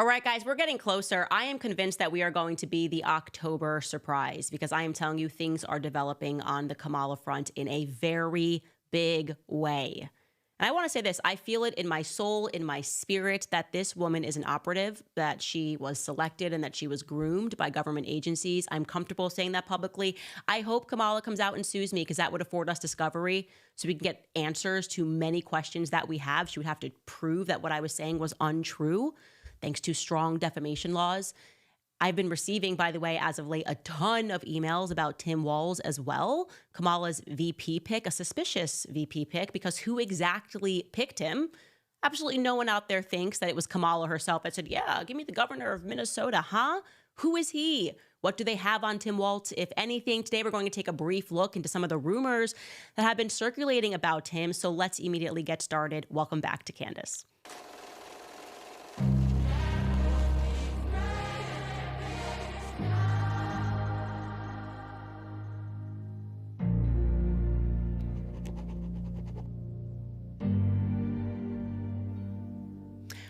All right, guys, we're getting closer. I am convinced that we are going to be the October surprise because I am telling you things are developing on the Kamala front in a very big way. And I want to say this, I feel it in my soul, in my spirit, that this woman is an operative, that she was selected and that she was groomed by government agencies. I'm comfortable saying that publicly. I hope Kamala comes out and sues me because that would afford us discovery so we can get answers to many questions that we have. She would have to prove that what I was saying was untrue, thanks to strong defamation laws. I've been receiving, by the way, as of late, a ton of emails about Tim Walz as well, Kamala's VP pick, a suspicious VP pick, because who exactly picked him? Absolutely no one out there thinks that it was Kamala herself that said, yeah, give me the governor of Minnesota, huh? Who is he? What do they have on Tim Walz, if anything? Today, we're going to take a brief look into some of the rumors that have been circulating about him. So let's immediately get started. Welcome back to Candace.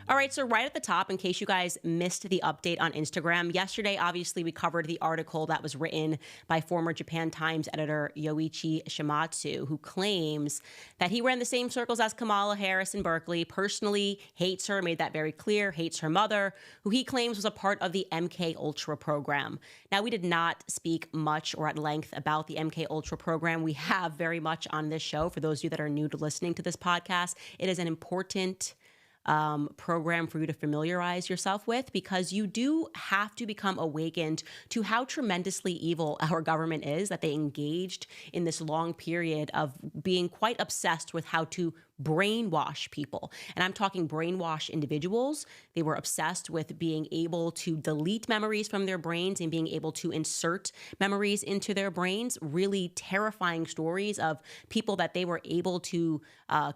All right, so right at the top, in case you guys missed the update on Instagram, yesterday, obviously, we covered the article that was written by former Japan Times editor Yoichi Shimatsu, who claims that he ran the same circles as Kamala Harris in Berkeley, personally hates her, made that very clear, hates her mother, who he claims was a part of the MK Ultra program. Now, we did not speak much or at length about the MK Ultra program. We have very much on this show. For those of you that are new to listening to this podcast, it is an important program for you to familiarize yourself with, because you do have to become awakened to how tremendously evil our government is, that they engaged in this long period of being quite obsessed with how to brainwash people. And I'm talking brainwash individuals. They were obsessed with being able to delete memories from their brains and being able to insert memories into their brains. Really terrifying stories of people that they were able to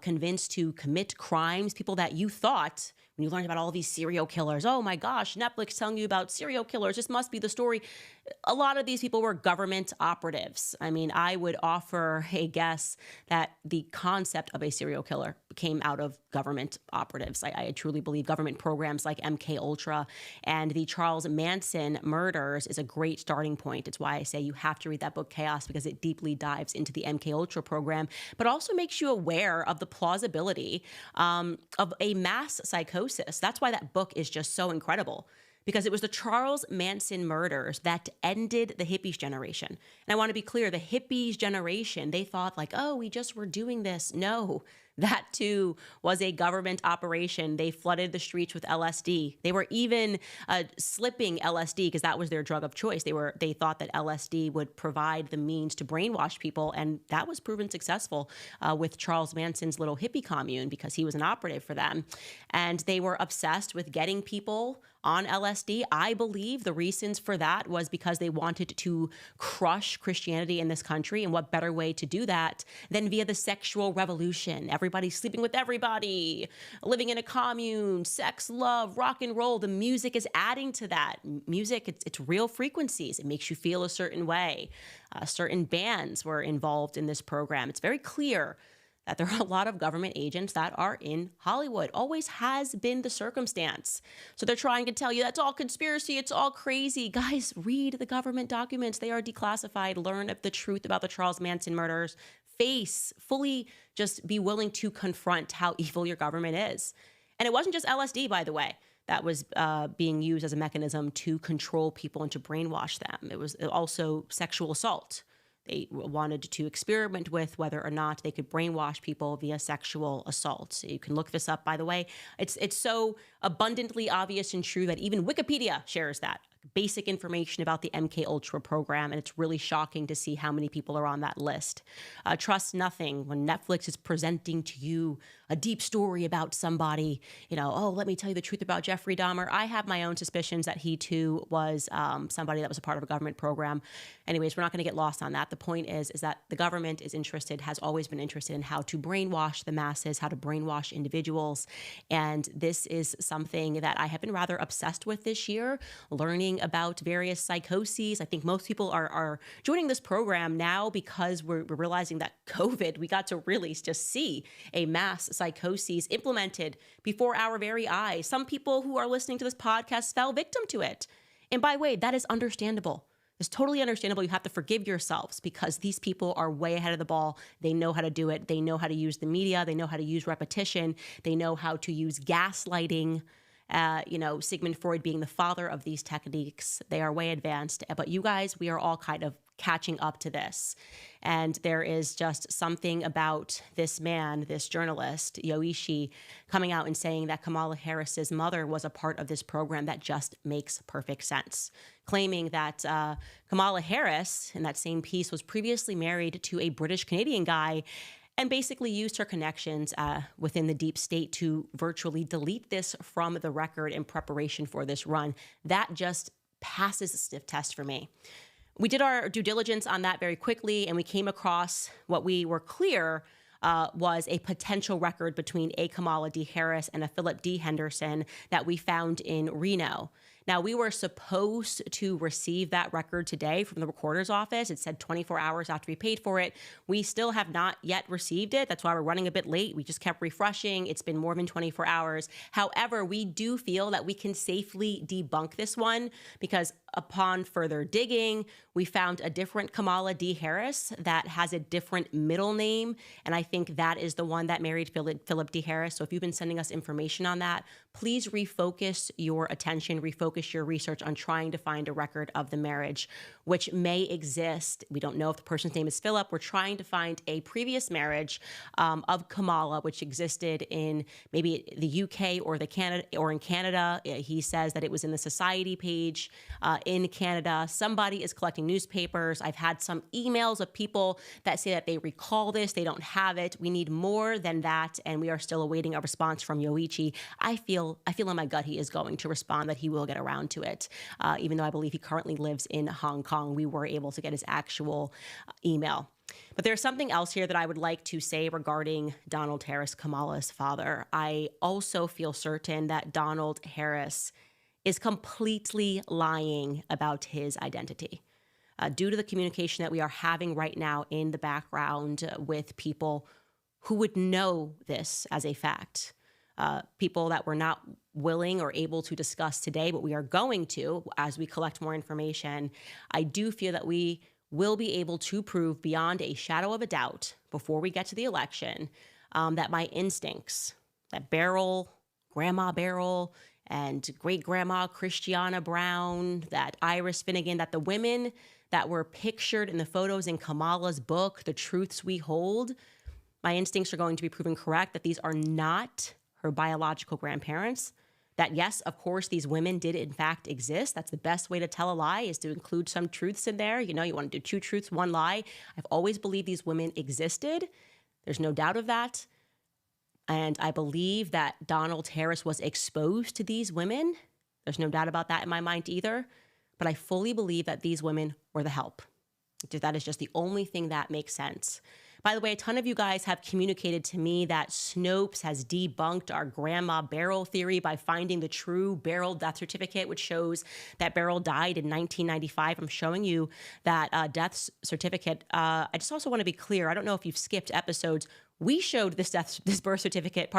convince to commit crimes, people that you thought, when you learned about all these serial killers, oh my gosh, Netflix telling you about serial killers, this must be the story. A lot of these people were government operatives. I mean, I would offer a guess that the concept of a serial killer came out of government operatives. I truly believe government programs like MK Ultra and the Charles Manson murders is a great starting point. It's why I say you have to read that book, Chaos, because it deeply dives into the MK Ultra program, but also makes you aware of the plausibility of a mass psychosis. That's why that book is just so incredible, because it was the Charles Manson murders that ended the hippies generation. And I want to be clear, the hippies generation, they thought like, oh, we just were doing this. No, that too was a government operation. They flooded the streets with LSD. They were even slipping LSD because that was their drug of choice. They thought that LSD would provide the means to brainwash people, and that was proven successful with Charles Manson's little hippie commune because he was an operative for them. And they were obsessed with getting people on LSD. I believe the reasons for that was because they wanted to crush Christianity in this country. And what better way to do that than via the sexual revolution? Everybody's sleeping with everybody, living in a commune, sex, love, rock and roll. The music is adding to that. Music, it's real frequencies. It makes you feel a certain way. Certain bands were involved in this program. It's very clear that there are a lot of government agents that are in Hollywood. Always has been the circumstance. So they're trying to tell you that's all conspiracy, it's all crazy. Guys, read the government documents. They are declassified. Learn the truth about the Charles Manson murders. Fully just be willing to confront how evil your government is. And it wasn't just LSD, by the way, that was being used as a mechanism to control people and to brainwash them. It was also sexual assault. They wanted to experiment with whether or not they could brainwash people via sexual assault. So you can look this up, by the way. It's so abundantly obvious and true that even Wikipedia shares that. Basic information about the MK Ultra program, and it's really shocking to see how many people are on that list. Trust nothing when Netflix is presenting to you a deep story about somebody, oh, let me tell you the truth about Jeffrey Dahmer. I have my own suspicions that he too was somebody that was a part of a government program. Anyways, we're not going to get lost on that. The point is that the government is interested, has always been interested in how to brainwash the masses, how to brainwash individuals. And this is something that I have been rather obsessed with this year, learning talking about various psychoses. I think most people are joining this program now because we're realizing that COVID, we got to really just see a mass psychoses implemented before our very eyes. Some people who are listening to this podcast fell victim to it. And by the way, that is understandable. It's totally understandable. You have to forgive yourselves because these people are way ahead of the ball. They know how to do it. They know how to use the media. They know how to use repetition. They know how to use gaslighting. Sigmund Freud being the father of these techniques. They are way advanced. But you guys, we are all kind of catching up to this. And there is just something about this man, this journalist, Yoichi, coming out and saying that Kamala Harris's mother was a part of this program that just makes perfect sense. Claiming that Kamala Harris, in that same piece, was previously married to a British-Canadian guy and basically used her connections within the deep state to virtually delete this from the record in preparation for this run. That just passes the sniff test for me. We did our due diligence on that very quickly, and we came across what we were clear was a potential record between a Kamala D. Harris and a Philip D. Henderson that we found in Reno. Now, we were supposed to receive that record today from the recorder's office. It said 24 hours after we paid for it. We still have not yet received it. That's why we're running a bit late. We just kept refreshing. It's been more than 24 hours. However, we do feel that we can safely debunk this one because upon further digging, we found a different Kamala D. Harris that has a different middle name. And I think that is the one that married Philip D. Harris. So if you've been sending us information on that, please refocus your attention, refocus your research on trying to find a record of the marriage, which may exist. We don't know if the person's name is Philip. We're trying to find a previous marriage of Kamala, which existed in maybe the UK or in Canada. He says that it was in the society page in Canada. Somebody is collecting newspapers. I've had some emails of people that say that they recall this. They don't have it. We need more than that, and we are still awaiting a response from Yoichi. I feel in my gut he is going to respond, that he will get around to it. Even though I believe he currently lives in Hong Kong, we were able to get his actual email. But there's something else here that I would like to say regarding Donald Harris, Kamala's father. I also feel certain that Donald Harris is completely lying about his identity. Due to the communication that we are having right now in the background with people who would know this as a fact. People that we're not willing or able to discuss today, but we are going to as we collect more information. I do feel that we will be able to prove beyond a shadow of a doubt before we get to the election that my instincts, that Beryl, Grandma Beryl, and great-grandma Christiana Brown, that Iris Finnegan, that the women that were pictured in the photos in Kamala's book, The Truths We Hold, my instincts are going to be proven correct, that these are not her biological grandparents. That yes, of course, these women did in fact exist. That's the best way to tell a lie, is to include some truths in there. You know, you want to do two truths, one lie. I've always believed these women existed. There's no doubt of that. And I believe that Donald Harris was exposed to these women. There's no doubt about that in my mind either. But I fully believe that these women were the help. That is just the only thing that makes sense. By the way, a ton of you guys have communicated to me that Snopes has debunked our Grandma Beryl theory by finding the true Beryl death certificate, which shows that Beryl died in 1995. I'm showing you that death certificate. I just also want to be clear. I don't know if you've skipped episodes. We showed this death certificate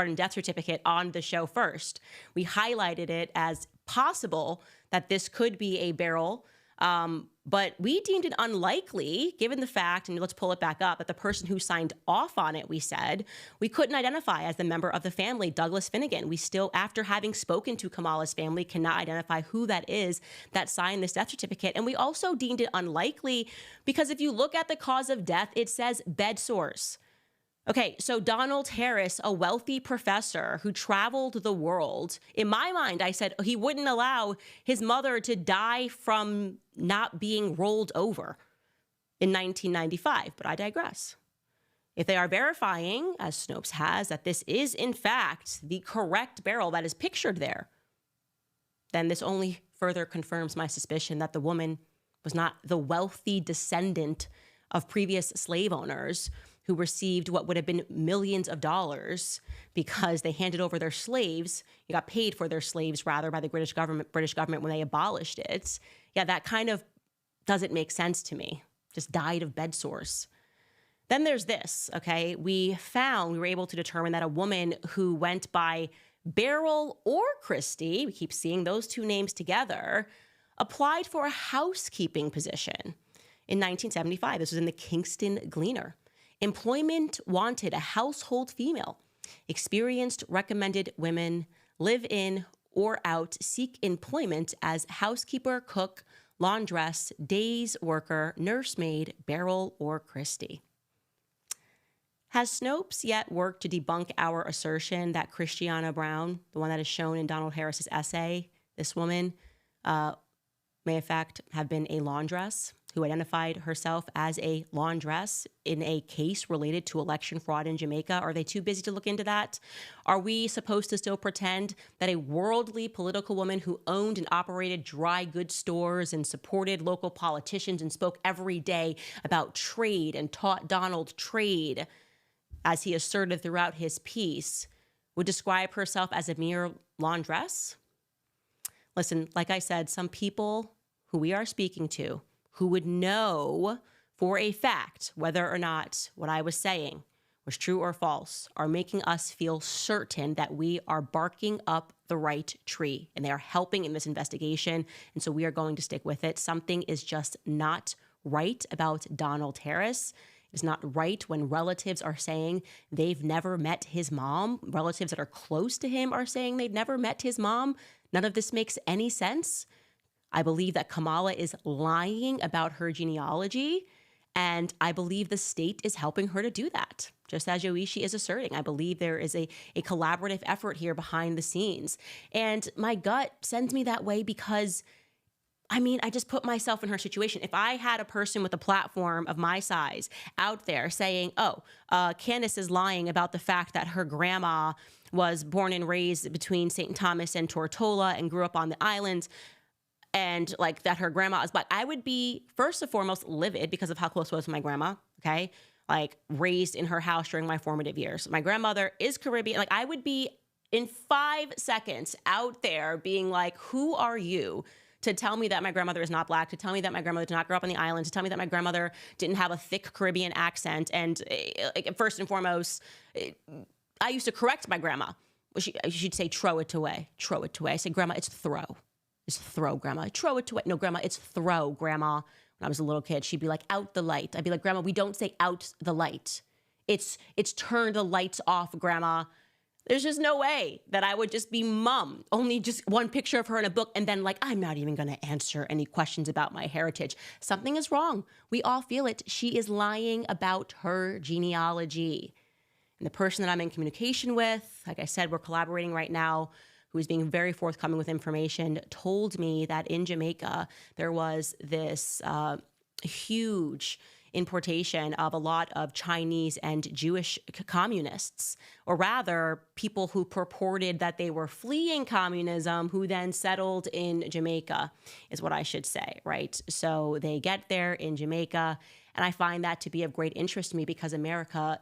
on the show first. We highlighted it as possible that this could be a Beryl. But we deemed it unlikely, given the fact, and let's pull it back up, that the person who signed off on it, we said, we couldn't identify as the member of the family, Douglas Finnegan. We still, after having spoken to Kamala's family, cannot identify who that is that signed this death certificate. And we also deemed it unlikely because if you look at the cause of death, it says bed sores. Okay, so Donald Harris, a wealthy professor who traveled the world, in my mind, I said he wouldn't allow his mother to die from not being rolled over in 1995, but I digress. If they are verifying, as Snopes has, that this is in fact the correct Beryl that is pictured there, then this only further confirms my suspicion that the woman was not the wealthy descendant of previous slave owners who received what would have been millions of dollars because they handed over their slaves. You got paid for their slaves, rather, by the British government when they abolished it. Yeah, that kind of doesn't make sense to me. Just died of bed sores. Then there's this, okay? We were able to determine that a woman who went by Beryl or Christie, we keep seeing those two names together, applied for a housekeeping position in 1975. This was in the Kingston Gleaner. Employment wanted a household female. Experienced recommended women live in or out seek employment as housekeeper, cook, laundress, days worker, nursemaid, Beryl or Christie. Has Snopes yet worked to debunk our assertion that Christiana Brown, the one that is shown in Donald Harris's essay, this woman, may in fact have been a laundress who identified herself as a laundress in a case related to election fraud in Jamaica? Are they too busy to look into that? Are we supposed to still pretend that a worldly political woman who owned and operated dry goods stores and supported local politicians and spoke every day about trade and taught Donald trade, as he asserted throughout his piece, would describe herself as a mere laundress? Listen, like I said, some people who we are speaking to who would know for a fact whether or not what I was saying was true or false are making us feel certain that we are barking up the right tree and they are helping in this investigation. And so we are going to stick with it. Something is just not right about Donald Harris. It's not right when relatives are saying they've never met his mom. Relatives that are close to him are saying they've never met his mom. None of this makes any sense. I believe that Kamala is lying about her genealogy, and I believe the state is helping her to do that, just as Yoichi is asserting. I believe there is a collaborative effort here behind the scenes. And my gut sends me that way because, I mean, I just put myself in her situation. If I had a person with a platform of my size out there saying, Candace is lying about the fact that her grandma was born and raised between St. Thomas and Tortola and grew up on the island, and like that her grandma is black, I would be first and foremost livid because of how close I was to my grandma, okay? Like raised in her house during my formative years. My grandmother is Caribbean. Like I would be in 5 seconds out there being like, who are you to tell me that my grandmother is not black, to tell me that my grandmother did not grow up on the island, to tell me that my grandmother didn't have a thick Caribbean accent. And first and foremost, I used to correct my grandma. She'd say, throw it away. I said, Grandma, it's throw. It's throw, Grandma. Throw it away. No, Grandma, it's throw, Grandma. When I was a little kid, she'd be like, out the light. I'd be like, Grandma, we don't say out the light. It's turn the lights off, Grandma. There's just no way that I would just be mum, only just one picture of her in a book, and then like, I'm not even going to answer any questions about my heritage. Something is wrong. We all feel it. She is lying about her genealogy. And the person that I'm in communication with, like I said, we're collaborating right now, who is being very forthcoming with information, told me that in Jamaica, there was this huge importation of a lot of Chinese and Jewish communists, or rather people who purported that they were fleeing communism, who then settled in Jamaica, is what I should say, right? So they get there in Jamaica, and I find that to be of great interest to me because America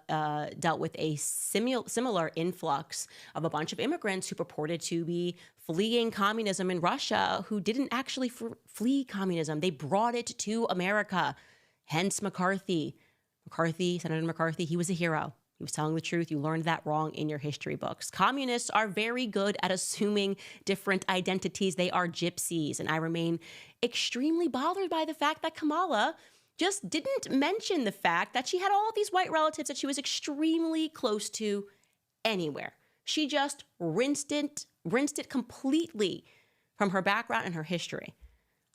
dealt with a similar influx of a bunch of immigrants who purported to be fleeing communism in Russia, who didn't actually flee communism. They brought it to America. Hence McCarthy, Senator McCarthy, he was a hero. He was telling the truth. You learned that wrong in your history books. Communists are very good at assuming different identities. They are gypsies. And I remain extremely bothered by the fact that Kamala just didn't mention the fact that she had all these white relatives that she was extremely close to anywhere. She just rinsed it completely from her background and her history.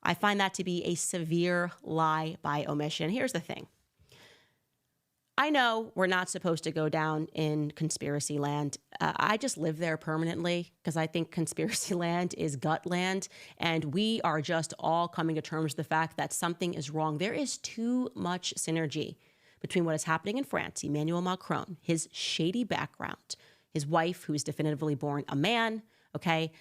I find that to be a severe lie by omission. Here's the thing. I know we're not supposed to go down in conspiracy land. I just live there permanently because I think conspiracy land is gut land, and we are just all coming to terms with the fact that something is wrong. There is too much synergy between what is happening in France, Emmanuel Macron, his shady background, his wife, who is definitively born a man, Okay.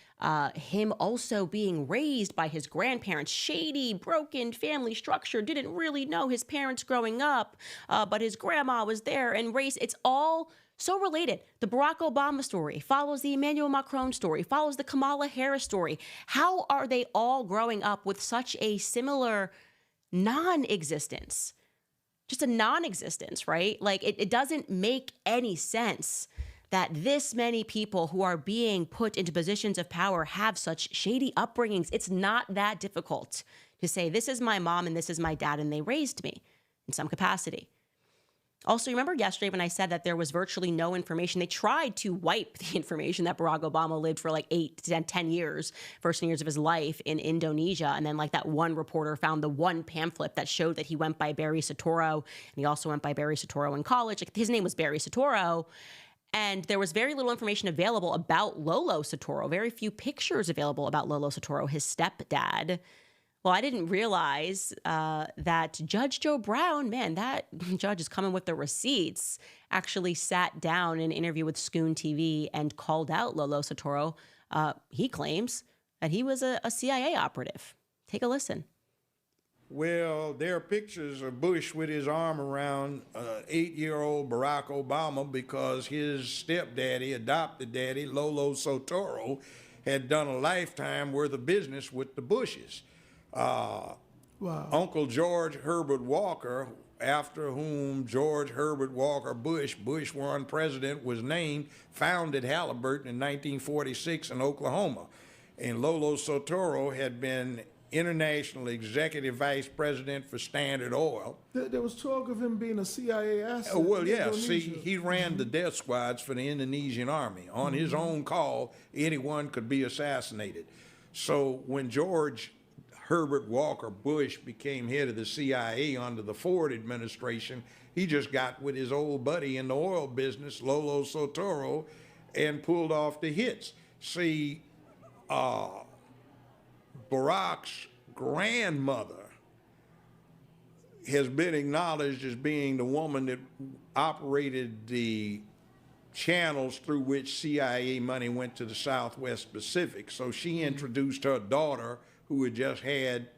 Him also being raised by his grandparents, shady, broken family structure, didn't really know his parents growing up, but his grandma was there and raised. It's all so related. The Barack Obama story follows the Emmanuel Macron story, follows the Kamala Harris story. How are they all growing up with such a similar non-existence? Just a non-existence, right? Like it doesn't make any sense that this many people who are being put into positions of power have such shady upbringings. It's not that difficult to say, this is my mom and this is my dad, and they raised me in some capacity. Also, remember yesterday when I said that there was virtually no information? They tried to wipe the information that Barack Obama lived for like 8 to 10 years, first 10 years of his life in Indonesia. And then like that one reporter found the one pamphlet that showed that he went by Barry Soetoro. And he also went by Barry Soetoro in college. Like, his name was Barry Soetoro. And there was very little information available about Lolo Soetoro, very few pictures available about Lolo Soetoro, his stepdad. Well, I didn't realize that Judge Joe Brown, man, that judge is coming with the receipts, actually sat down in an interview with Scoon TV and called out Lolo Soetoro. He claims that he was a CIA operative. Take a listen. Well, there are pictures of Bush with his arm around 8-year-old Barack Obama because his stepdaddy, adopted daddy, Lolo Soetoro, had done a lifetime worth of business with the Bushes. Wow. Uncle George Herbert Walker, after whom George Herbert Walker Bush, Bush 1 president, was named, founded Halliburton in 1946 in Oklahoma. And Lolo Soetoro had been international executive vice president for Standard Oil. There was talk of him being a CIA asset. Well, in yeah, Indonesia. see, he ran the death squads for the Indonesian army. On his own call, anyone could be assassinated. So when George Herbert Walker Bush became head of the CIA under the Ford administration, he just got with his old buddy in the oil business, Lolo Soetoro, and pulled off the hits. See, Barack's grandmother has been acknowledged as being the woman that operated the channels through which CIA money went to the Southwest Pacific. So she introduced her daughter, who had just had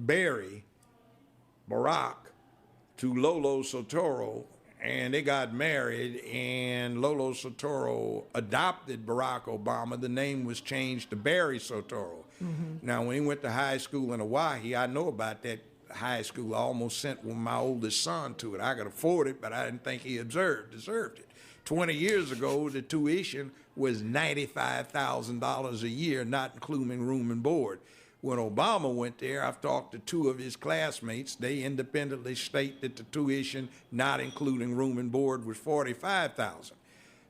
Barack, to Lolo Soetoro, and they got married, and Lolo Soetoro adopted Barack Obama. The name was changed to Barry Soetoro. Now, when he went to high school in Hawaii, I know about that high school. I almost sent my oldest son to it. I could afford it, but I didn't think he deserved it. 20 years ago, the tuition was $95,000 a year, not including room and board. When Obama went there, I've talked to 2 of his classmates. They independently state that the tuition, not including room and board, was $45,000.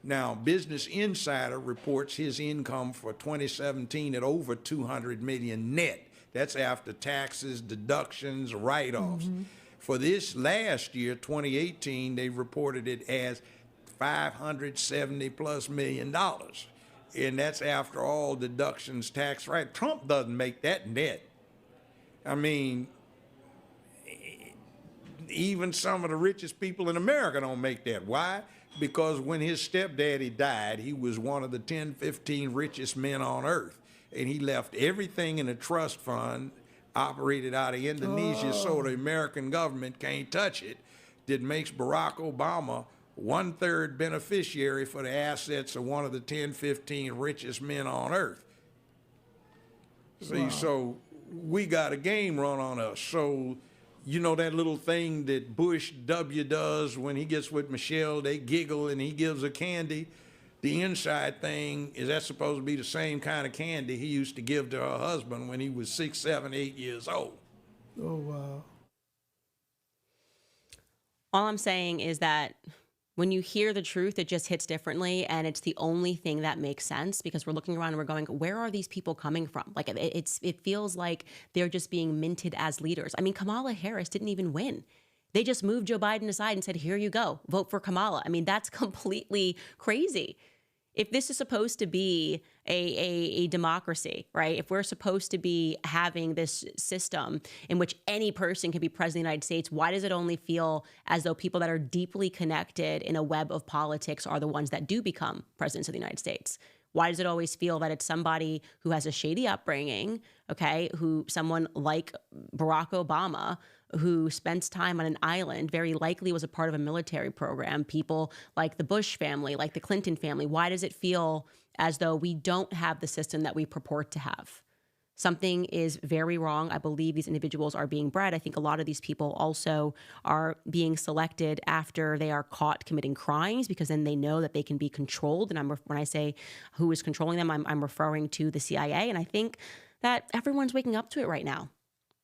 Now, Business Insider reports his income for 2017 at over $200 million net. That's after taxes, deductions, write-offs. For this last year, 2018, they reported it as $570+ million. And that's after all deductions, tax, right? Trump doesn't make that net. I mean, even some of the richest people in America don't make that. Why? Because when his stepdaddy died, he was one of the 10, 15 richest men on earth. And he left everything in a trust fund operated out of Indonesia, so the American government can't touch it. That makes Barack Obama 1/3 beneficiary for the assets of one of the 10, 15 richest men on earth. See, so we got a game run on us. So, you know that little thing that Bush W does when he gets with Michelle, they giggle and he gives her candy. The inside thing is that's supposed to be the same kind of candy he used to give to her husband when he was 6, 7, 8 years old. Oh, wow. All I'm saying is that when you hear the truth, it just hits differently. And it's the only thing that makes sense, because we're looking around and we're going, where are these people coming from? Like, it feels like they're just being minted as leaders. I mean, Kamala Harris didn't even win. They just moved Joe Biden aside and said, here you go, vote for Kamala. I mean, that's completely crazy. If this is supposed to be a democracy, right? If we're supposed to be having this system in which any person can be president of the United States, why does it only feel as though people that are deeply connected in a web of politics are the ones that do become presidents of the United States? Why does it always feel that it's somebody who has a shady upbringing, okay, someone like Barack Obama, who spends time on an island, very likely was a part of a military program, people like the Bush family, like the Clinton family? Why does it feel as though we don't have the system that we purport to have? Something is very wrong. I believe these individuals are being bred. I think a lot of these people also are being selected after they are caught committing crimes, because then they know that they can be controlled. And when I say who is controlling them, I'm referring to the CIA. And I think that everyone's waking up to it right now.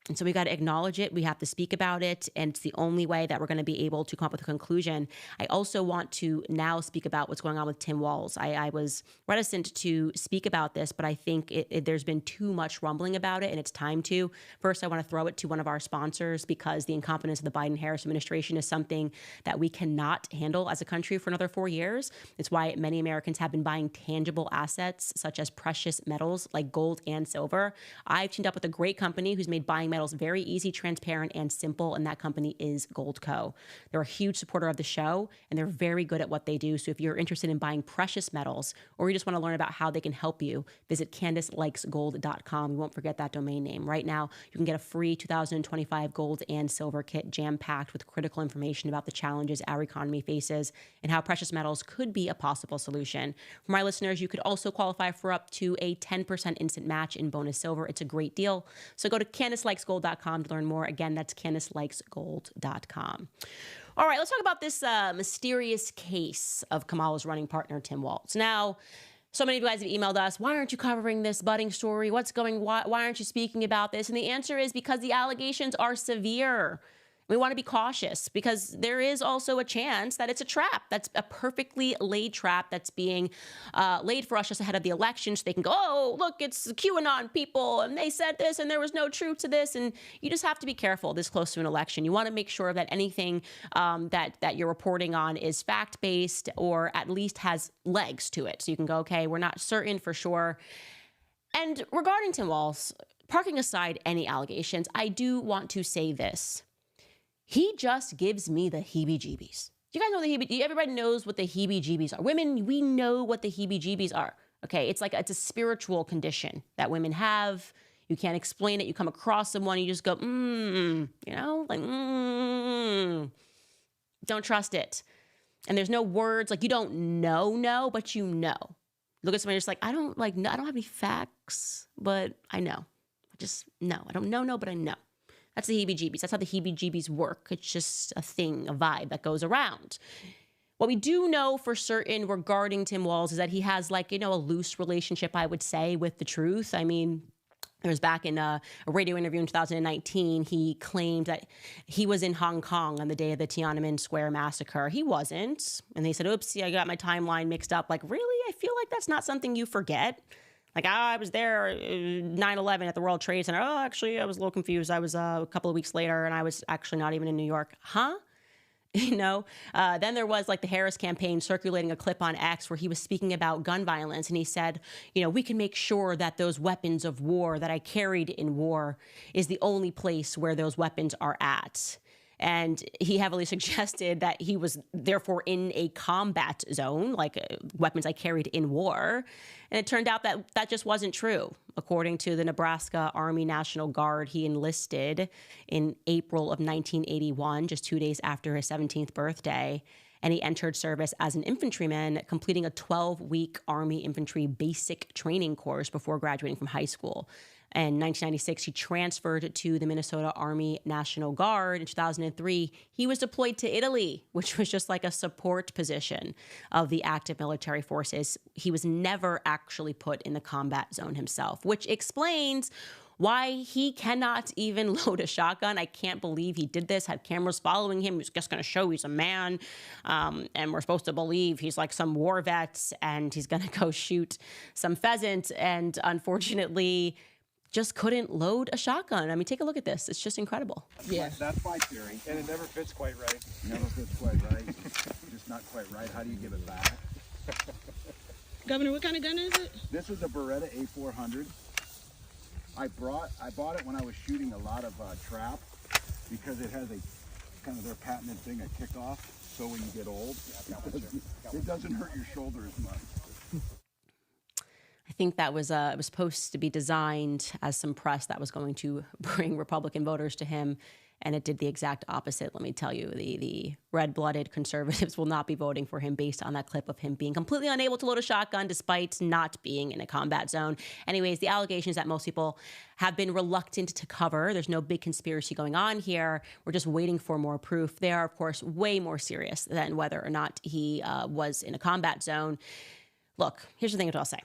And so we got to acknowledge it. We have to speak about it. And it's the only way that we're going to be able to come up with a conclusion. I also want to now speak about what's going on with Tim Walz. I was reticent to speak about this, but I think there's been too much rumbling about it, and it's time to. First, I want to throw it to one of our sponsors, because the incompetence of the Biden-Harris administration is something that we cannot handle as a country for another 4 years. It's why many Americans have been buying tangible assets, such as precious metals like gold and silver. I've teamed up with a great company who's made buying metals very easy, transparent, and simple, and that company is Goldco. They're a huge supporter of the show, and they're very good at what they do. So if you're interested in buying precious metals, or you just want to learn about how they can help you, visit CandaceLikesGold.com. You won't forget that domain name. Right now, you can get a free 2025 gold and silver kit jam-packed with critical information about the challenges our economy faces and how precious metals could be a possible solution. For my listeners, you could also qualify for up to a 10% instant match in bonus silver. It's a great deal. So go to CandaceLikesGold.com to learn more. Again, that's CandaceLikesGold.com. All right, let's talk about this mysterious case of Kamala's running partner, Tim Walz. Now, so many of you guys have emailed us, why aren't you covering this budding story? Why aren't you speaking about this? And the answer is because the allegations are severe. We want to be cautious because there is also a chance that it's a trap. That's a perfectly laid trap that's being laid for us just ahead of the election, so they can go, oh, look, it's QAnon people, and they said this, and there was no truth to this. And you just have to be careful this close to an election. You want to make sure that anything that you're reporting on is fact-based, or at least has legs to it. So you can go, okay, we're not certain for sure. And regarding Tim Walz, parking aside any allegations, I do want to say this. He just gives me the heebie-jeebies. You guys know everybody knows what the heebie-jeebies are. Women, we know what the heebie-jeebies are. Okay, it's a spiritual condition that women have. You can't explain it. You come across someone, you just go, Don't trust it. And there's no words, like you don't know, but you know. Look at somebody just like, I don't have any facts, but I know. I just know. I don't know, but I know. That's the heebie-jeebies. That's how the heebie-jeebies work. It's just a thing, a vibe that goes around. What we do know for certain regarding Tim Walz is that he has a loose relationship, I would say, with the truth. I mean, it was back in a radio interview in 2019. He claimed that he was in Hong Kong on the day of the Tiananmen Square massacre. He wasn't. And they said, oops, I got my timeline mixed up. Like, really? I feel like that's not something you forget. Like, I was there 9/11 at the World Trade Center. Oh, actually, I was a little confused. I was a couple of weeks later, and I was actually not even in New York. Huh? Then there was the Harris campaign circulating a clip on X where he was speaking about gun violence. And he said, we can make sure that those weapons of war that I carried in war is the only place where those weapons are at. And he heavily suggested that he was therefore in a combat zone, weapons I carried in war. And it turned out that that just wasn't true. According to the Nebraska Army National Guard, he enlisted in April of 1981, just 2 days after his 17th birthday. And he entered service as an infantryman, completing a 12-week Army infantry basic training course before graduating from high school. In 1996, he transferred to the Minnesota Army National Guard. In 2003, he was deployed to Italy, which was just like a support position of the active military forces. He was never actually put in the combat zone himself, which explains why he cannot even load a shotgun. I can't believe he did this, had cameras following him. He's just going to show he's a man. And we're supposed to believe he's like some war vet and he's going to go shoot some pheasant. And unfortunately, just couldn't load a shotgun. I mean, take a look at this. It's just incredible. Yeah. That's my theory. And it never fits quite right. Never fits quite right. Just not quite right. How do you give it back? Governor, what kind of gun is it? This is a Beretta A400. I bought it when I was shooting a lot of trap because it has a kind of their patented thing, a kickoff. So when you get old, it doesn't hurt your shoulder as much. I think that was it was supposed to be designed as some press that was going to bring Republican voters to him, and it did the exact opposite. Let me tell you, the red-blooded conservatives will not be voting for him based on that clip of him being completely unable to load a shotgun despite not being in a combat zone. Anyways, the allegations that most people have been reluctant to cover. There's no big conspiracy going on here. We're just waiting for more proof. They are, of course, way more serious than whether or not he was in a combat zone. Look, here's the thing that I'll say.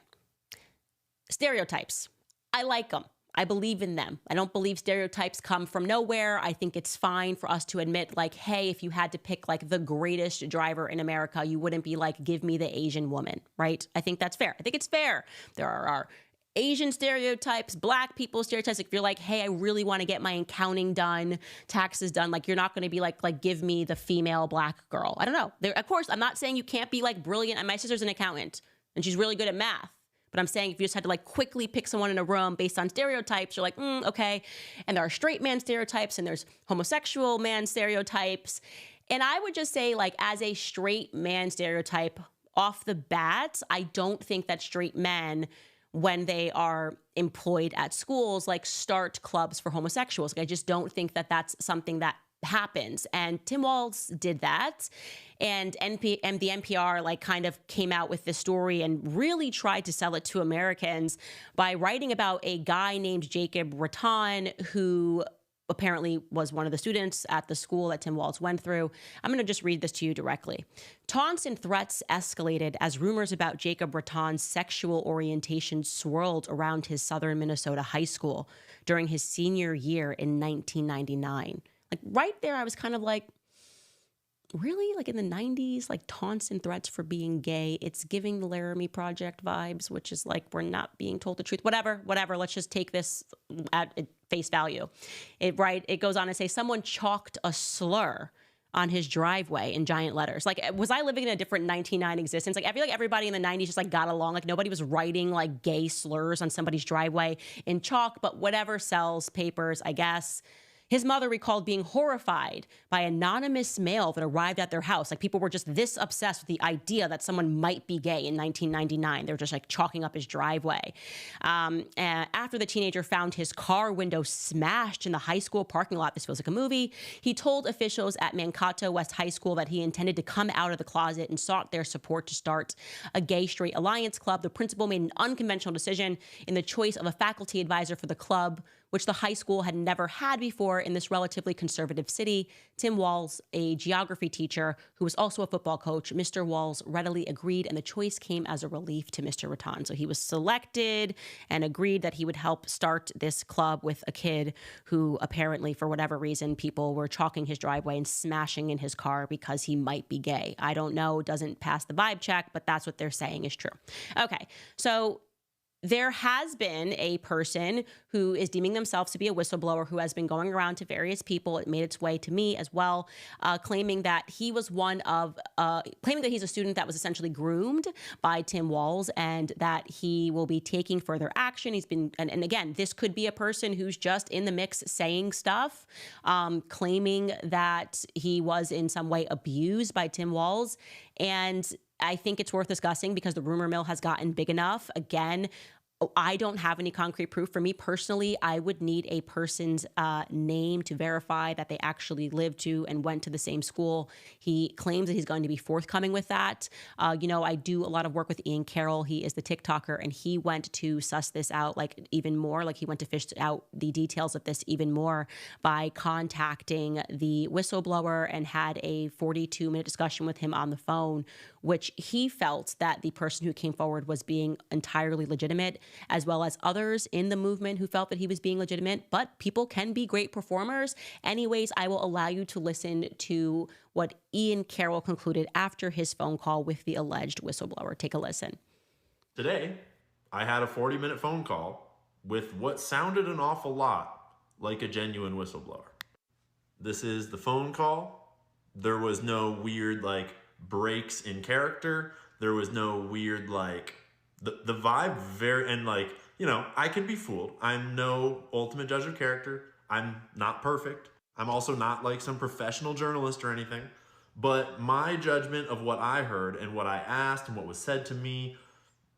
Stereotypes. I like them. I believe in them. I don't believe stereotypes come from nowhere. I think it's fine for us to admit, like, hey, if you had to pick like the greatest driver in America, you wouldn't be like, give me the Asian woman, right? I think that's fair. I think it's fair. There are Asian stereotypes, black people stereotypes. If you're like, hey, I really want to get my accounting done, taxes done, like you're not going to be like, give me the female black girl. I don't know. Of course, I'm not saying you can't be like brilliant. My sister's an accountant and she's really good at math. But I'm saying if you just had to like quickly pick someone in a room based on stereotypes, you're like, okay. And there are straight man stereotypes and there's homosexual man stereotypes. And I would just say, like, as a straight man stereotype off the bat, I don't think that straight men, when they are employed at schools, like start clubs for homosexuals. Like, I just don't think that that's something that happens. And Tim Walz did that. And the NPR like kind of came out with this story and really tried to sell it to Americans by writing about a guy named Jacob Rattan, who apparently was one of the students at the school that Tim Walz went through. I'm going to just read this to you directly. Taunts and threats escalated as rumors about Jacob Rattan's sexual orientation swirled around his southern Minnesota high school during his senior year in 1999. Like right there, I was kind of like, really? Like in the 90s, like taunts and threats for being gay. It's giving the Laramie Project vibes, which is like, we're not being told the truth. Whatever. Let's just take this at face value. It goes on to say someone chalked a slur on his driveway in giant letters. Like, was I living in a different 1999 existence? Like, I feel like everybody in the 90s just like got along. Like nobody was writing like gay slurs on somebody's driveway in chalk, but whatever sells papers, I guess. His mother recalled being horrified by anonymous mail that arrived at their house. Like people were just this obsessed with the idea that someone might be gay in 1999. They were just like chalking up his driveway. After the teenager found his car window smashed in the high school parking lot, this feels like a movie, he told officials at Mankato West High School that he intended to come out of the closet and sought their support to start a gay-straight alliance club. The principal made an unconventional decision in the choice of a faculty advisor for the club, which the high school had never had before in this relatively conservative city. Tim Walz, a geography teacher who was also a football coach, Mr. Walz readily agreed, and the choice came as a relief to Mr. Rattan. So he was selected and agreed that he would help start this club with a kid who apparently, for whatever reason, people were chalking his driveway and smashing in his car because he might be gay. I don't know, doesn't pass the vibe check, but that's what they're saying is true. Okay, so there has been a person who is deeming themselves to be a whistleblower who has been going around to various people. It made its way to me as well, claiming that he was claiming that he's a student that was essentially groomed by Tim Walz and that he will be taking further action. He's been, and again, this could be a person who's just in the mix saying stuff, claiming that he was in some way abused by Tim Walz. And I think it's worth discussing because the rumor mill has gotten big enough. Again, I don't have any concrete proof. For me personally, I would need a person's name to verify that they actually lived to and went to the same school. He claims that he's going to be forthcoming with that. I do a lot of work with Ian Carroll. He is the TikToker, and he went to suss this out like even more. Like he went to fish out the details of this even more by contacting the whistleblower and had a 42-minute discussion with him on the phone, which he felt that the person who came forward was being entirely legitimate, as well as others in the movement who felt that he was being legitimate. But people can be great performers. Anyways, I will allow you to listen to what Ian Carroll concluded after his phone call with the alleged whistleblower. Take a listen. Today, I had a 40-minute phone call with what sounded an awful lot like a genuine whistleblower. This is the phone call. There was no weird, breaks in character. There was no weird, the vibe I can be fooled. I'm no ultimate judge of character. I'm not perfect. I'm also not some professional journalist or anything. But my judgment of what I heard and what I asked and what was said to me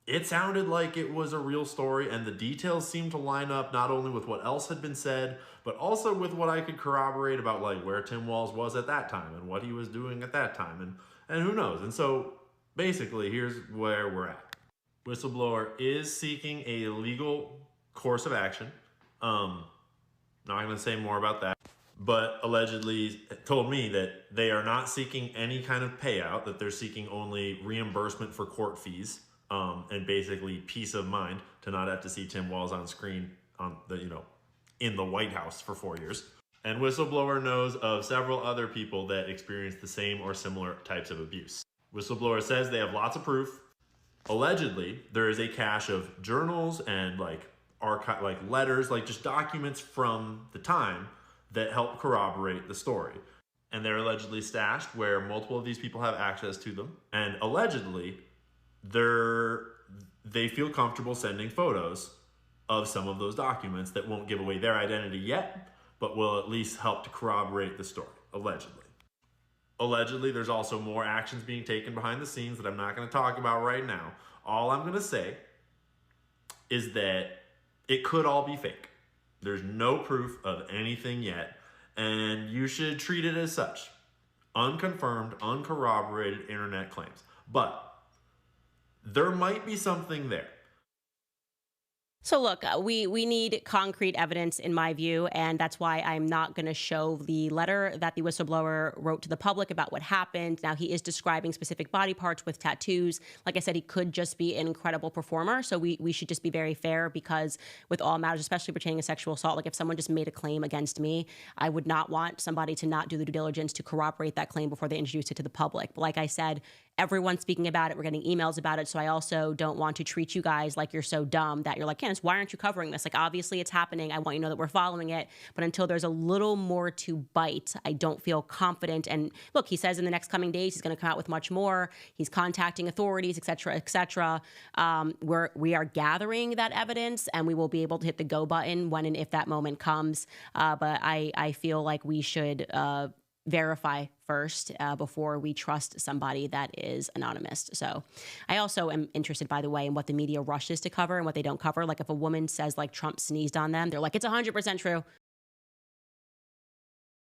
it sounded like it was a real story, and the details seemed to line up not only with what else had been said, but also with what I could corroborate about like where Tim Walz was at that time and what he was doing at that time, and who knows. And so basically, here's where we're at. Whistleblower is seeking a legal course of action. Not going to say more about that, but allegedly told me that they are not seeking any kind of payout, that they're seeking only reimbursement for court fees, and basically peace of mind to not have to see Tim Walz on screen on the, in the White House for 4 years. And Whistleblower knows of several other people that experienced the same or similar types of abuse. Whistleblower says they have lots of proof. Allegedly, there is a cache of journals and letters, like just documents from the time that help corroborate the story. And they're allegedly stashed where multiple of these people have access to them. And allegedly, they feel comfortable sending photos of some of those documents that won't give away their identity yet, but will at least help to corroborate the story, allegedly. Allegedly, there's also more actions being taken behind the scenes that I'm not going to talk about right now. All I'm going to say is that it could all be fake. There's no proof of anything yet, and you should treat it as such. Unconfirmed, uncorroborated internet claims. But there might be something there. So look, we need concrete evidence in my view, and that's why I'm not going to show the letter that the whistleblower wrote to the public about what happened. Now, he is describing specific body parts with tattoos. Like I said, he could just be an incredible performer, so we should just be very fair, because with all matters, especially pertaining to sexual assault, like if someone just made a claim against me, I would not want somebody to not do the due diligence to corroborate that claim before they introduce it to the public. But like I said, everyone's speaking about it. We're getting emails about it. So I also don't want to treat you guys like you're so dumb that you're like, Candace, why aren't you covering this? Like, obviously it's happening. I want you to know that we're following it. But until there's a little more to bite, I don't feel confident. And look, he says in the next coming days, he's going to come out with much more. He's contacting authorities, et cetera, et cetera. We are gathering that evidence, and we will be able to hit the go button when and if that moment comes. But I feel like we should verify first before we trust somebody that is anonymous. So I also am interested, by the way, in what the media rushes to cover and what they don't cover. Like if a woman says like Trump sneezed on them, they're like, it's 100% true.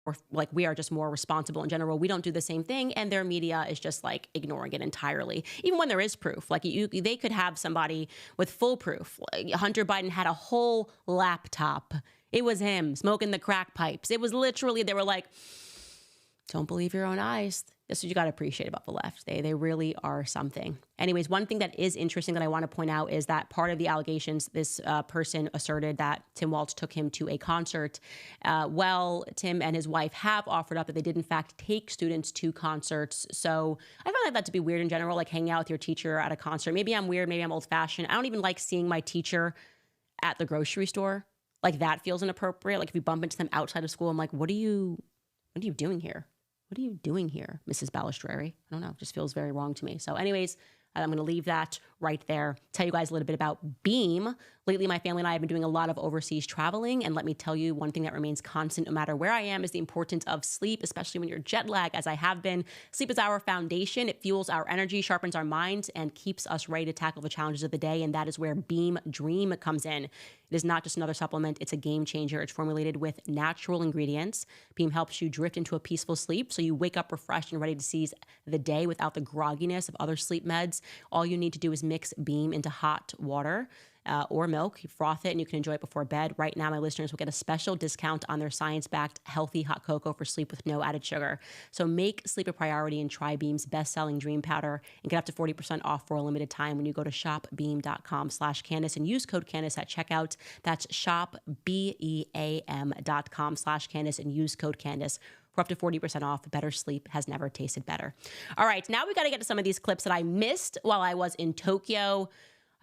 Or like, we are just more responsible in general. We don't do the same thing, and their media is just like ignoring it entirely, even when there is proof. Like they could have somebody with full proof. Like Hunter Biden had a whole laptop. It was him smoking the crack pipes. It was literally, they were like, don't believe your own eyes. That's what you got to appreciate about the left. They really are something. Anyways, one thing that is interesting that I want to point out is that part of the allegations, this person asserted that Tim Walz took him to a concert. Well, Tim and his wife have offered up that they did in fact take students to concerts. So I find that to be weird in general, like hanging out with your teacher at a concert. Maybe I'm weird, maybe I'm old fashioned. I don't even like seeing my teacher at the grocery store. Like that feels inappropriate. Like if you bump into them outside of school, I'm like, what are you doing here? What are you doing here, Mrs. Balistreri? I don't know. It just feels very wrong to me. So anyways, I'm going to leave that right there. Tell you guys a little bit about Beam. Lately, my family and I have been doing a lot of overseas traveling. And let me tell you, one thing that remains constant no matter where I am is the importance of sleep, especially when you're jet lagged, as I have been. Sleep is our foundation. It fuels our energy, sharpens our minds, and keeps us ready to tackle the challenges of the day. And that is where Beam Dream comes in. It is not just another supplement. It's a game changer. It's formulated with natural ingredients. Beam helps you drift into a peaceful sleep, so you wake up refreshed and ready to seize the day without the grogginess of other sleep meds. All you need to do is mix Beam into hot water or milk. You froth it and you can enjoy it before bed. Right now, my listeners will get a special discount on their science-backed healthy hot cocoa for sleep with no added sugar. So make sleep a priority and try Beam's best-selling Dream Powder and get up to 40% off for a limited time when you go to shopbeam.com/Candace and use code Candace at checkout. That's shopbeam.com/Candace and use code Candace for up to 40% off. Better sleep has never tasted better. All right, now we got to get to some of these clips that I missed while I was in Tokyo.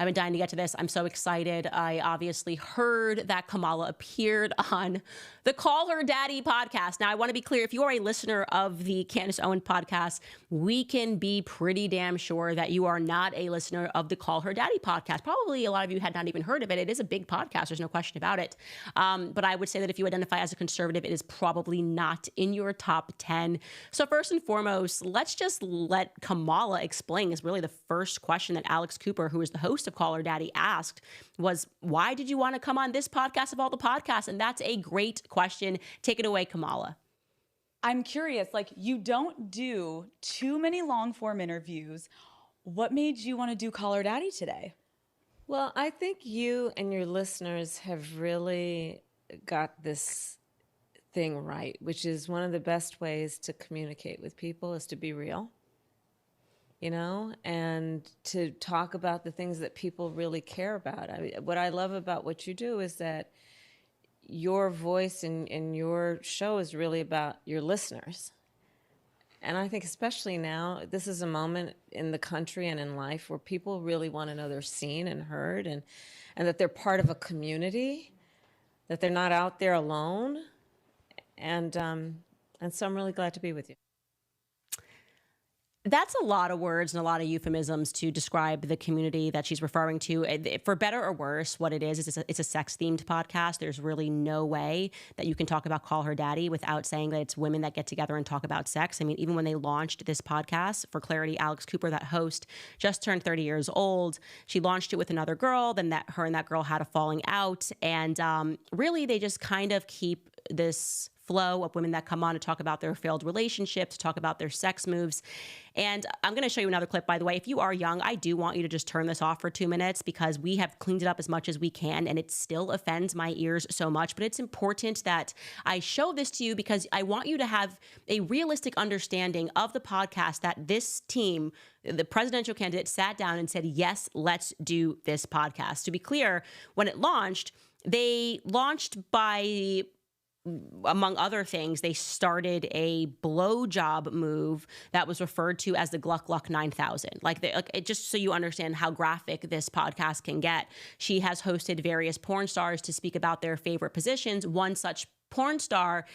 I've been dying to get to this. I'm so excited. I obviously heard that Kamala appeared on the Call Her Daddy podcast. Now, I want to be clear. If you are a listener of the Candace Owens podcast, we can be pretty damn sure that you are not a listener of the Call Her Daddy podcast. Probably a lot of you had not even heard of it. It is a big podcast. There's no question about it. But I would say that if you identify as a conservative, it is probably not in your top 10. So first and foremost, let's just let Kamala explain, is really the first question that Alex Cooper, who is the host of Call Her Daddy, asked was, why did you want to come on this podcast of all the podcasts? And that's a great question. Take it away, Kamala. I'm curious, like, you don't do too many long form interviews. What made you want to do Call Her Daddy today? Well, I think you and your listeners have really got this thing right, which is one of the best ways to communicate with people is to be real, and to talk about the things that people really care about. I mean, what I love about what you do is that your voice in your show is really about your listeners. And I think especially now, this is a moment in the country and in life where people really want to know they're seen and heard and that they're part of a community, that they're not out there alone. And so I'm really glad to be with you. That's a lot of words and a lot of euphemisms to describe the community that she's referring to. For better or worse, what it is it's a sex-themed podcast. There's really no way that you can talk about Call Her Daddy without saying that it's women that get together and talk about sex. I mean, even when they launched this podcast, for clarity, Alex Cooper, that host, just turned 30 years old. She launched it with another girl. Then her and that girl had a falling out. And really, they just kind of keep this flow of women that come on to talk about their failed relationships, talk about their sex moves. And I'm going to show you another clip, by the way. If you are young, I do want you to just turn this off for 2 minutes because we have cleaned it up as much as we can and it still offends my ears so much. But it's important that I show this to you because I want you to have a realistic understanding of the podcast that this team, the presidential candidate, sat down and said, yes, let's do this podcast. To be clear, when it launched, they launched by, among other things, they started a blowjob move that was referred to as the Gluck Gluck 9000. Just so you understand how graphic this podcast can get. She has hosted various porn stars to speak about their favorite positions. One such porn star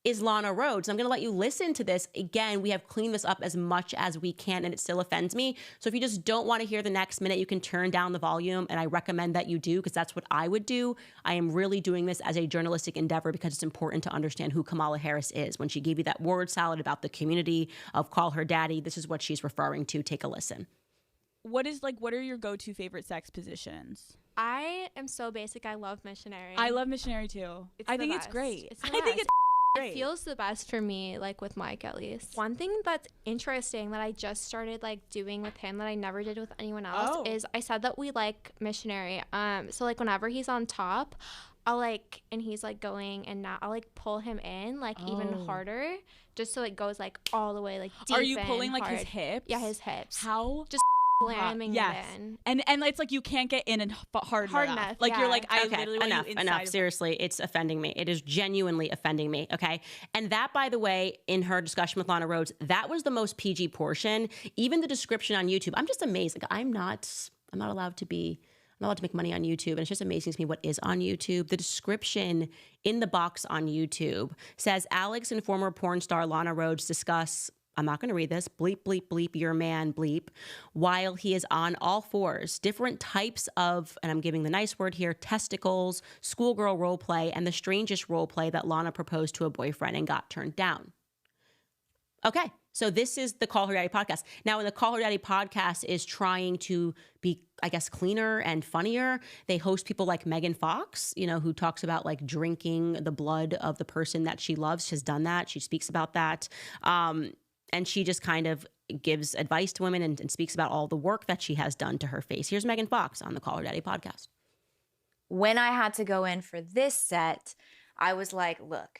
is Lana Rhoades. I'm going to let you listen to this. Again, we have cleaned this up as much as we can and it still offends me. So if you just don't want to hear the next minute, you can turn down the volume and I recommend that you do because that's what I would do. I am really doing this as a journalistic endeavor because it's important to understand who Kamala Harris is. When she gave you that word salad about the community of Call Her Daddy, this is what she's referring to. Take a listen. What are your go-to favorite sex positions? I am so basic. I love missionary. I love missionary too. I think it's great. It's the I think best. it's great. It feels the best for me, like with Mike at least. One thing that's interesting that I just started like doing with him that I never did with anyone else is I said that we like missionary. So like whenever he's on top, I'll like, and he's like going and now I'll like pull him in like even harder just so it goes like all the way like deep. Are you pulling like hard. his hips? Yeah, his hips. How? Just slamming it in. And it's like you can't get in and hard enough. Like yeah. you're like, I Okay, literally want you inside enough. of- Seriously, it's offending me. It is genuinely offending me. Okay. And that, by the way, in her discussion with Lana Rhoades, that was the most PG portion. Even the description on YouTube, I'm just amazed. Like, I'm not allowed to make money on YouTube. And it's just amazing to me what is on YouTube. The description in the box on YouTube says Alex and former porn star Lana Rhoades discuss, I'm not going to read this, bleep, bleep, bleep, your man, bleep, while he is on all fours, different types of, and I'm giving the nice word here, testicles, schoolgirl role play, and the strangest role play that Lana proposed to a boyfriend and got turned down. Okay, so this is the Call Her Daddy podcast. Now, when the Call Her Daddy podcast is trying to be, I guess, cleaner and funnier, they host people like Megan Fox, who talks about like drinking the blood of the person that she loves. She's done that. She speaks about that. And she just kind of gives advice to women and speaks about all the work that she has done to her face. Here's Megan Fox on the Call Her Daddy podcast. When I had to go in for this set, I was like, look,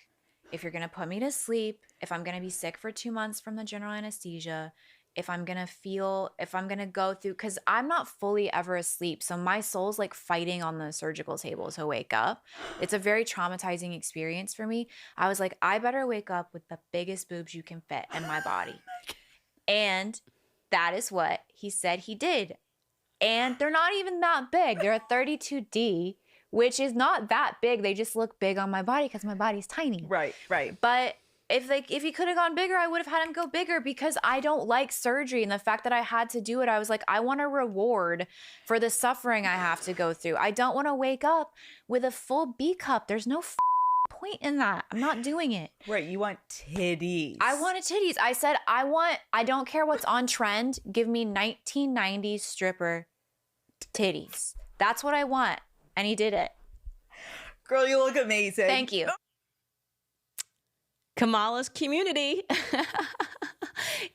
if you're going to put me to sleep, if I'm going to be sick for 2 months from the general anesthesia, if I'm going to go through, because I'm not fully ever asleep. So my soul's like fighting on the surgical table to wake up. It's a very traumatizing experience for me. I was like, I better wake up with the biggest boobs you can fit in my body. And that is what he said he did. And they're not even that big. They're a 32D, which is not that big. They just look big on my body because my body's tiny. Right. But if he could have gone bigger, I would have had him go bigger because I don't like surgery. And the fact that I had to do it, I was like, I want a reward for the suffering I have to go through. I don't want to wake up with a full B cup. There's no point in that. I'm not doing it. Right. You want titties. I wanted titties. I said, I don't care what's on trend. Give me 1990s stripper titties. That's what I want. And he did it. Girl, you look amazing. Thank you. Kamala's community.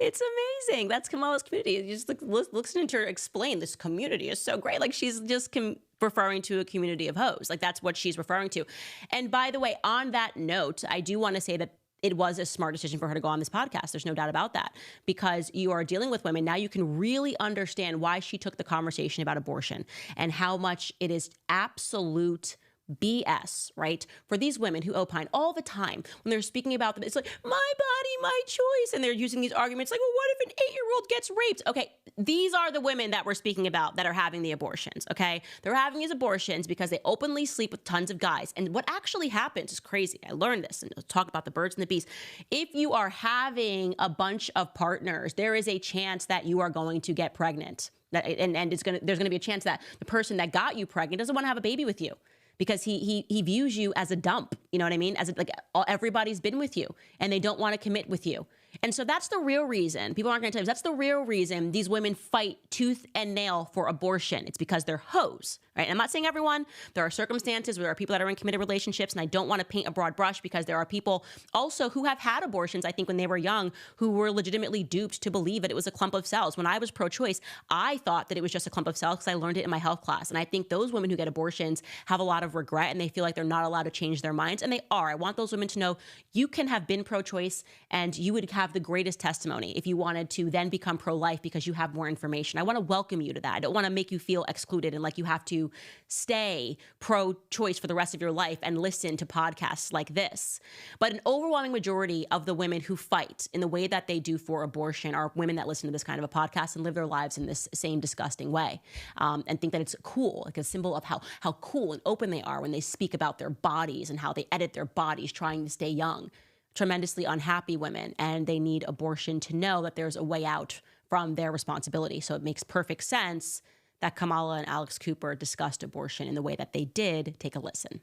It's amazing. That's Kamala's community. You just listen to her explain this community is so great. Like she's just referring to a community of hoes. Like that's what she's referring to. And by the way, on that note, I do want to say that it was a smart decision for her to go on this podcast. There's no doubt about that, because you are dealing with women. Now you can really understand why she took the conversation about abortion and how much it is absolute BS, right? For these women who opine all the time when they're speaking about them, it's like, my body, my choice. And they're using these arguments like, well, what if an 8-year-old gets raped? Okay, these are the women that we're speaking about that are having the abortions, okay? They're having these abortions because they openly sleep with tons of guys. And what actually happens is crazy. I learned this, and I'll talk about the birds and the bees. If you are having a bunch of partners, there is a chance that you are going to get pregnant. And there's going to be a chance that the person that got you pregnant doesn't want to have a baby with you, because he views you as a dump, you know what I mean? As like everybody's been with you and they don't want to commit with you. And so that's the real reason. People aren't going to tell you. That's the real reason these women fight tooth and nail for abortion. It's because they're hoes, right? And I'm not saying everyone. There are circumstances where there are people that are in committed relationships, and I don't want to paint a broad brush, because there are people also who have had abortions, I think, when they were young, who were legitimately duped to believe that it was a clump of cells. When I was pro-choice, I thought that it was just a clump of cells because I learned it in my health class. And I think those women who get abortions have a lot of regret, and they feel like they're not allowed to change their minds. And they are. I want those women to know you can have been pro-choice and you would have the greatest testimony if you wanted to then become pro-life because you have more information. I want to welcome you to that. I don't want to make you feel excluded and like you have to stay pro-choice for the rest of your life and listen to podcasts like this. But an overwhelming majority of the women who fight in the way that they do for abortion are women that listen to this kind of a podcast and live their lives in this same disgusting way, and think that it's cool, like a symbol of how cool and open they are when they speak about their bodies and how they edit their bodies trying to stay young. Tremendously unhappy women, and they need abortion to know that there's a way out from their responsibility. So it makes perfect sense that Kamala and Alex Cooper discussed abortion in the way that they did. Take a listen.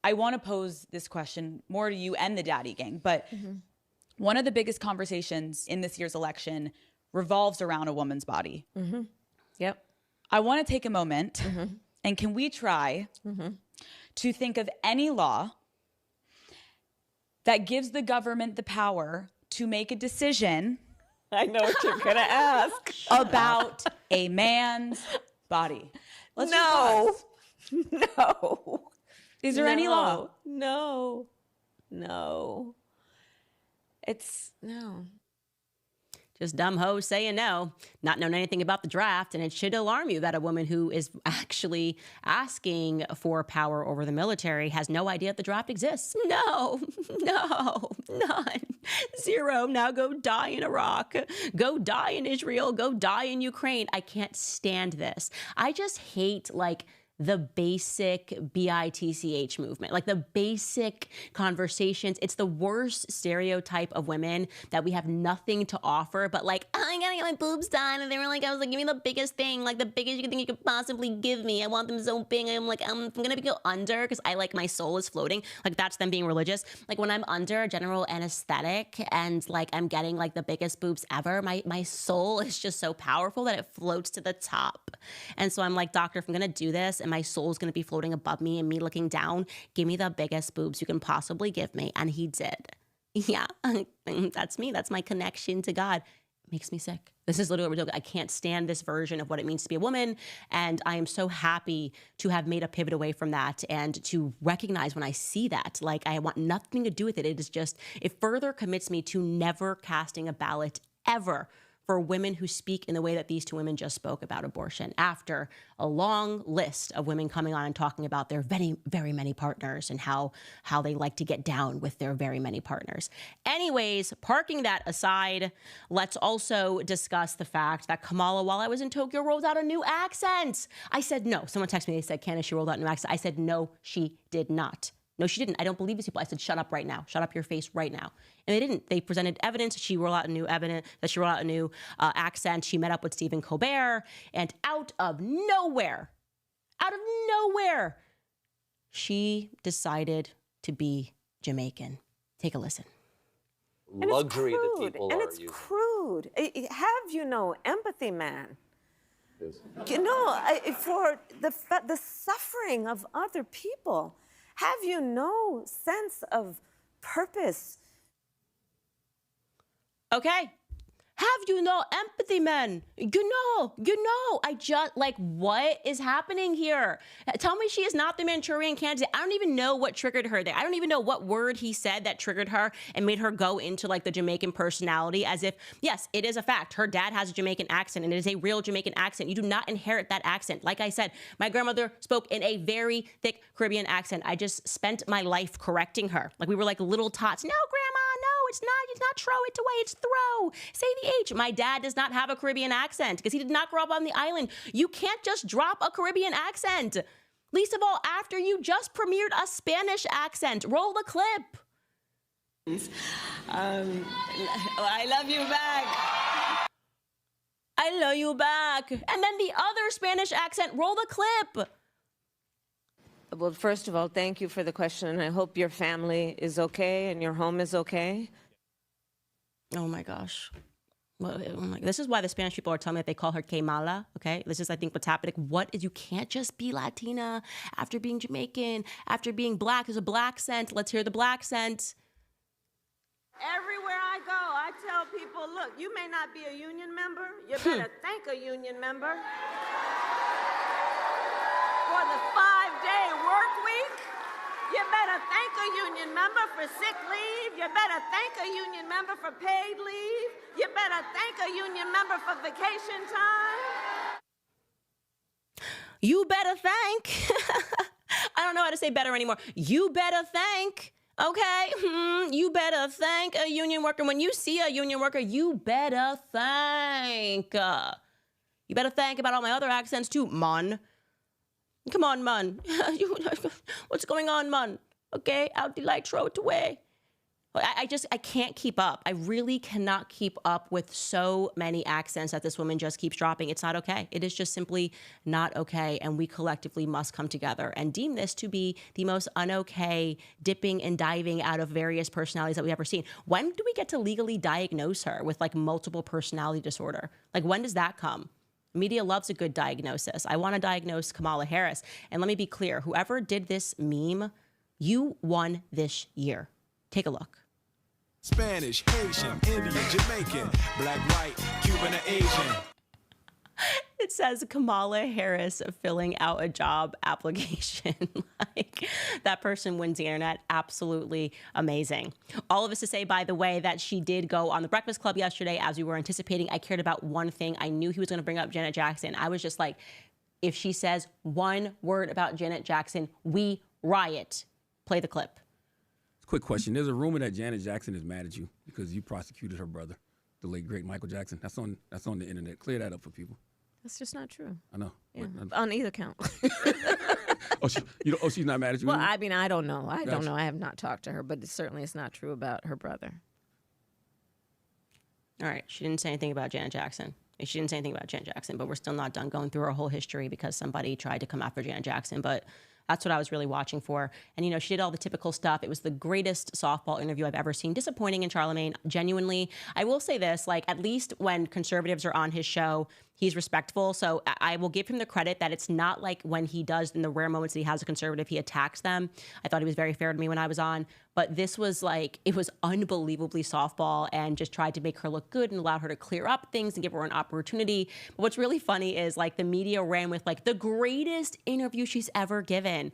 I want to pose this question more to you and the Daddy Gang, but one of the biggest conversations in this year's election revolves around a woman's body. Yep. I want to take a moment, and can we try to think of any law that gives the government the power to make a decision I know what you're going to ask. about a man's body? Let's No. just pause. Is there any law? No. It's no. Just dumb hoes saying no, not knowing anything about the draft. And it should alarm you that a woman who is actually asking for power over the military has no idea that the draft exists. No, none. Zero. Now go die in Iraq. Go die in Israel. Go die in Ukraine. I can't stand this. I just hate the basic BITCH movement, like the basic conversations. It's the worst stereotype of women that we have nothing to offer, but I gotta get my boobs done. And they were I was give me the biggest thing, the biggest thing you could possibly give me. I want them so big. I'm I'm gonna go under because I my soul is floating. That's them being religious. When I'm under a general anesthetic and I'm getting the biggest boobs ever, my soul is just so powerful that it floats to the top. And so I'm doctor, if I'm gonna do this, and my soul's going to be floating above me and me looking down, give me the biggest boobs you can possibly give me. And he did. Yeah, that's me. That's my connection to God. It makes me sick. This is literally what we're doing. I can't stand this version of what it means to be a woman. And I am so happy to have made a pivot away from that and to recognize when I see that, I want nothing to do with it. It is just, it further commits me to never casting a ballot ever for women who speak in the way that these two women just spoke about abortion, after a long list of women coming on and talking about their very, very many partners and how they like to get down with their very many partners. Anyways, parking that aside, let's also discuss the fact that Kamala, while I was in Tokyo, rolled out a new accent. I said no. Someone texted me, they said, Candace, she rolled out a new accent. I said, no, she did not. No, she didn't. I don't believe these people. I said, shut up right now. Shut up your face right now. And they didn't. They presented evidence that she rolled out a new accent. She met up with Stephen Colbert, and out of nowhere, she decided to be Jamaican. Take a listen. Luxury that people and are it's using. crude. Have empathy, man. Yes. For the suffering of other people. Have sense of purpose? Okay. Have empathy, man? I just, what is happening here? Tell me she is not the Manchurian candidate. I don't even know what triggered her there. I don't even know what word he said that triggered her and made her go into the Jamaican personality, as if, yes, it is a fact. Her dad has a Jamaican accent, and it is a real Jamaican accent. You do not inherit that accent. Like I said, my grandmother spoke in a very thick Caribbean accent. I just spent my life correcting her. We were like little tots. No, grandma, no, it's not throw it away, it's throw. Say the H. My dad does not have a Caribbean accent because he did not grow up on the island. You can't just drop a Caribbean accent. Least of all, after you just premiered a Spanish accent. Roll the clip. I love you back. I love you back. And then the other Spanish accent. Roll the clip. Well, first of all, thank you for the question, and I hope your family is okay and your home is okay. Oh my gosh. Well, this is why the Spanish people are telling me that they call her Que Mala, okay? This is, I think, what's happening. You can't just be Latina after being Jamaican, after being black. There's a black scent. Let's hear the black scent. Everywhere I go, I tell people, look, you may not be a union member. You better thank a union member. For the 5-day work week, you better thank a union member for sick leave. You better thank a union member for paid leave. You better thank a union member for vacation time. You better thank. I don't know how to say better anymore. You better thank. Okay? You better thank a union worker. When you see a union worker, you better thank. You better thank about all my other accents too, man. Come on, man. What's going on, man? Okay, out the light, throw it away. I can't keep up. I really cannot keep up with so many accents that this woman just keeps dropping. It's not okay. It is just simply not okay. And we collectively must come together and deem this to be the most un-okay dipping and diving out of various personalities that we've ever seen. When do we get to legally diagnose her with multiple personality disorder? When does that come? Media loves a good diagnosis. I want to diagnose Kamala Harris. And let me be clear, whoever did this meme, you won this year. Take a look. Spanish, Haitian, Indian, Jamaican, black, white, Cuban, or Asian. It says Kamala Harris filling out a job application. That person wins the internet. Absolutely amazing. All of this to say, by the way, that she did go on the Breakfast Club yesterday, as we were anticipating. I cared about one thing. I knew he was going to bring up Janet Jackson. I was just like, if she says one word about Janet Jackson, we riot. Play the clip. Quick question. There's a rumor that Janet Jackson is mad at you because you prosecuted her brother, the late, great Michael Jackson. That's on the internet. Clear that up for people. That's just not true. I know. Yeah. On either count. She's not mad at you? Well, I mean, I don't know. I don't know. I have not talked to her, but it's not true about her brother. All right. She didn't say anything about Janet Jackson. She didn't say anything about Janet Jackson, but we're still not done going through her whole history because somebody tried to come after Janet Jackson. But that's what I was really watching for. And, she did all the typical stuff. It was the greatest softball interview I've ever seen. Disappointing in Charlemagne, genuinely. I will say this, at least when conservatives are on his show, he's respectful. So I will give him the credit that it's not like when he does in the rare moments that he has a conservative, he attacks them. I thought he was very fair to me when I was on. But this was it was unbelievably softball and just tried to make her look good and allowed her to clear up things and give her an opportunity. But what's really funny is the media ran with the greatest interview she's ever given.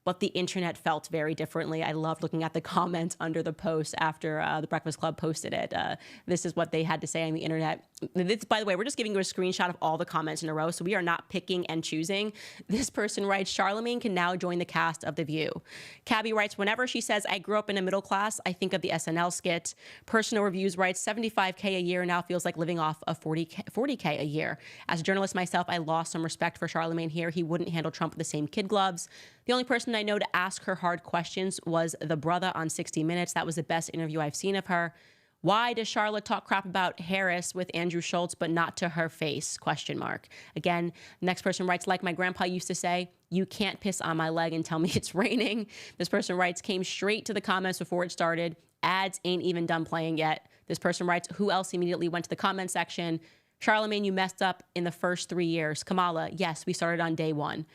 but the internet felt very differently. I loved looking at the comments under the post after the Breakfast Club posted it. This is what they had to say on the internet. This, by the way, we're just giving you a screenshot of all the comments in a row, so we are not picking and choosing. This person writes, Charlemagne can now join the cast of The View. Cabby writes, whenever she says, I grew up in a middle class, I think of the SNL skit. Personal Reviews writes, 75K a year now feels like living off of 40K a year. As a journalist myself, I lost some respect for Charlemagne here. He wouldn't handle Trump with the same kid gloves. The only person I know to ask her hard questions was the brother on 60 Minutes. That was the best interview I've seen of her. Why does Charlotte talk crap about Harris with Andrew Schultz, but not to her face? ? Again, next person writes, like my grandpa used to say, you can't piss on my leg and tell me it's raining. This person writes, came straight to the comments before it started. Ads ain't even done playing yet. This person writes, who else immediately went to the comment section? Charlemagne, you messed up in the first 3 years. Kamala, yes, we started on day one.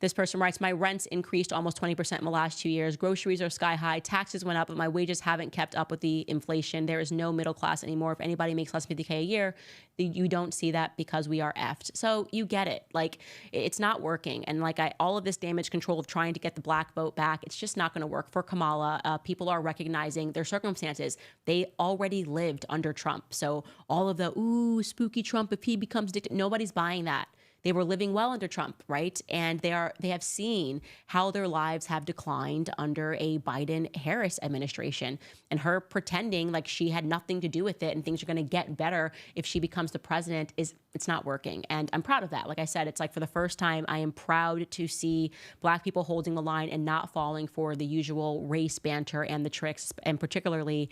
This person writes, my rents increased almost 20% in the last 2 years. Groceries are sky high. Taxes went up, but my wages haven't kept up with the inflation. There is no middle class anymore. If anybody makes less than 50K a year, you don't see that because we are effed. So you get it. Like, it's not working. And like all of this damage control of trying to get the black vote back, it's just not going to work for Kamala. People are recognizing their circumstances. They already lived under Trump. So all of the, ooh, spooky Trump, if he becomes dictator, nobody's buying that. They were living well under Trump, right? And they have seen how their lives have declined under a Biden-Harris administration. And her pretending like she had nothing to do with it and things are going to get better if she becomes the president it's not working. And I'm proud of that. Like I said, it's like for the first time, I am proud to see Black people holding the line and not falling for the usual race banter and the tricks, and particularly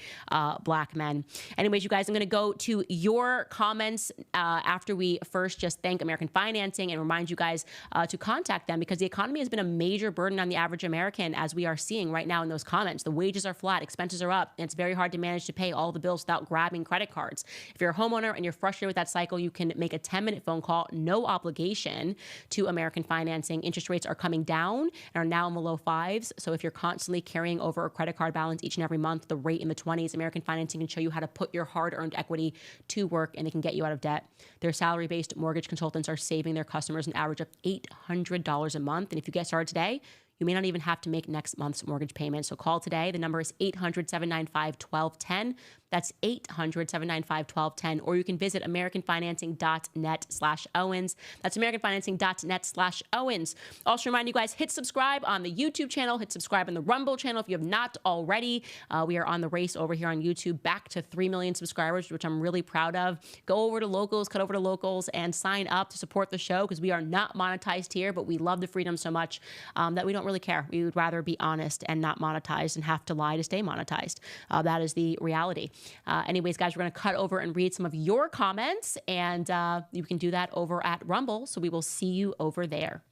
Black men. Anyways, you guys, I'm going to go to your comments after we first just thank American Financing and remind you guys to contact them, because the economy has been a major burden on the average American, as we are seeing right now in those comments. The wages are flat, expenses are up, and it's very hard to manage to pay all the bills without grabbing credit cards. If you're a homeowner and you're frustrated with that cycle, you can make a 10-minute phone call, no obligation, to American Financing. Interest rates are coming down and are now in the low fives. So if you're constantly carrying over a credit card balance each and every month, the rate in the 20s, American Financing can show you how to put your hard-earned equity to work, and they can get you out of debt. Their salary-based mortgage consultants are saving their customers an average of $800 a month. And if you get started today, you may not even have to make next month's mortgage payment. So call today. The number is 800-795-1210. That's 800-795-1210. Or you can visit americanfinancing.net/Owens. That's americanfinancing.net/Owens. Also remind you guys, hit subscribe on the YouTube channel. Hit subscribe on the Rumble channel if you have not already. We are on the race over here on YouTube back to 3 million subscribers, which I'm really proud of. Go over to Locals, cut over to Locals, and sign up to support the show, because we are not monetized here, but we love the freedom so much that we don't really care. We would rather be honest and not monetized and have to lie to stay monetized. That is the reality. Anyways, guys, we're going to cut over and read some of your comments, and you can do that over at Rumble. So we will see you over there.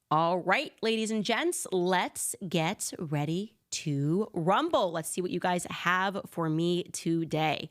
All right, ladies and gents, let's get ready to rumble. Let's see what you guys have for me today.